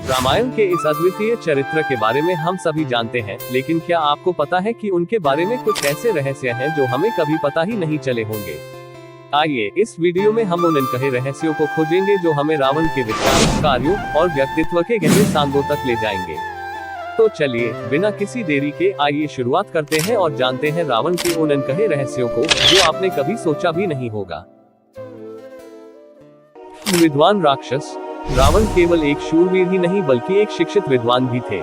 रामायण के इस अद्वितीय चरित्र के बारे में हम सभी जानते हैं, लेकिन क्या आपको पता है कि उनके बारे में कुछ ऐसे रहस्य हैं जो हमें कभी पता ही नहीं चले होंगे। आइए इस वीडियो में हम उन अनकहे रहस्यों को खोजेंगे जो हमें रावण के विचार, कार्यों और व्यक्तित्व के गहरे सांगों तक ले जाएंगे। तो चलिए बिना किसी देरी के आइए शुरुआत करते हैं और जानते हैं रावण के उन अनकहे रहस्यों को जो आपने कभी सोचा भी नहीं होगा। विद्वान राक्षस। रावण केवल एक शूरवीर ही नहीं बल्कि एक शिक्षित विद्वान भी थे।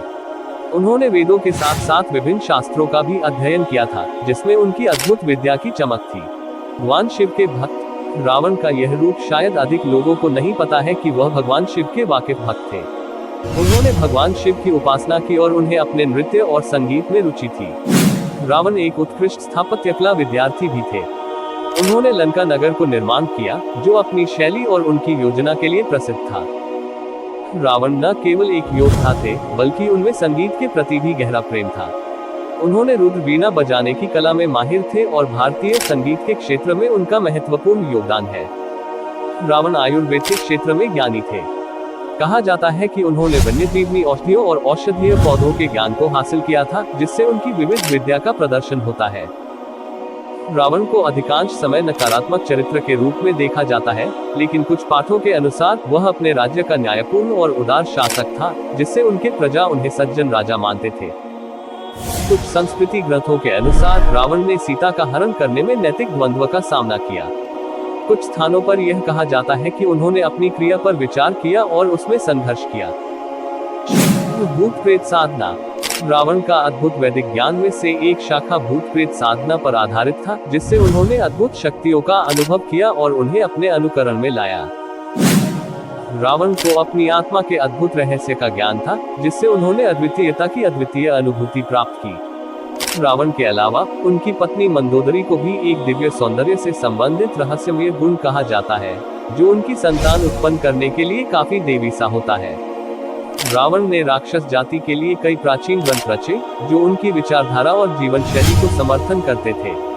उन्होंने वेदों के साथ साथ विभिन्न शास्त्रों का भी अध्ययन किया था, जिसमें उनकी अद्भुत विद्या की चमक थी। भगवान शिव के भक्त। रावण का यह रूप शायद अधिक लोगों को नहीं पता है कि वह भगवान शिव के वाकिफ भक्त थे। उन्होंने भगवान शिव की उपासना की और उन्हें अपने नृत्य और संगीत में रुचि थी। रावण एक उत्कृष्ट स्थापत्यकला विद्यार्थी भी थे। उन्होंने लंका नगर को निर्माण किया, जो अपनी शैली और उनकी योजना के लिए प्रसिद्ध था। रावण न केवल एक योद्धा थे, बल्कि उनमें संगीत के प्रति भी गहरा प्रेम था। उन्होंने रुद्र वीणा बजाने की कला में माहिर थे और भारतीय संगीत के क्षेत्र में उनका महत्वपूर्ण योगदान है। रावण आयुर्वेद के क्षेत्र में ज्ञानी थे। कहा जाता है कि उन्होंने वन्यजीवी औषधियों और औषधीय पौधों के ज्ञान को हासिल किया था, जिससे उनकी विविध विद्या का प्रदर्शन होता है। रावण को अधिकांश समय नकारात्मक चरित्र के रूप में देखा जाता है, लेकिन कुछ पाठों के अनुसार वह अपने राज्य का न्यायपूर्ण और उदार शासक था, जिससे उनके प्रजा उन्हें सज्जन राजा मानते थे। कुछ संस्कृति ग्रंथों के अनुसार रावण ने सीता का हरण करने में नैतिक द्वंद्व का सामना किया। कुछ स्थानों पर यह कहा जाता है कि उन्होंने अपनी क्रिया पर विचार किया और उसमें संघर्ष किया। भूत प्रेत साधना। रावण का अद्भुत वैदिक ज्ञान में से एक शाखा भूत प्रेत साधना पर आधारित था, जिससे उन्होंने अद्भुत शक्तियों का अनुभव किया और उन्हें अपने अनुकरण में लाया। रावण को अपनी आत्मा के अद्भुत रहस्य का ज्ञान था, जिससे उन्होंने अद्वितीयता की अद्वितीय अनुभूति प्राप्त की। रावण के अलावा उनकी पत्नी मंदोदरी को भी एक दिव्य सौंदर्य से संबंधित रहस्यमय गुण कहा जाता है, जो उनकी संतान उत्पन्न करने के लिए काफी देवी सा होता है। रावण ने राक्षस जाति के लिए कई प्राचीन ग्रंथ रचे, जो उनकी विचारधारा और जीवन शैली को समर्थन करते थे।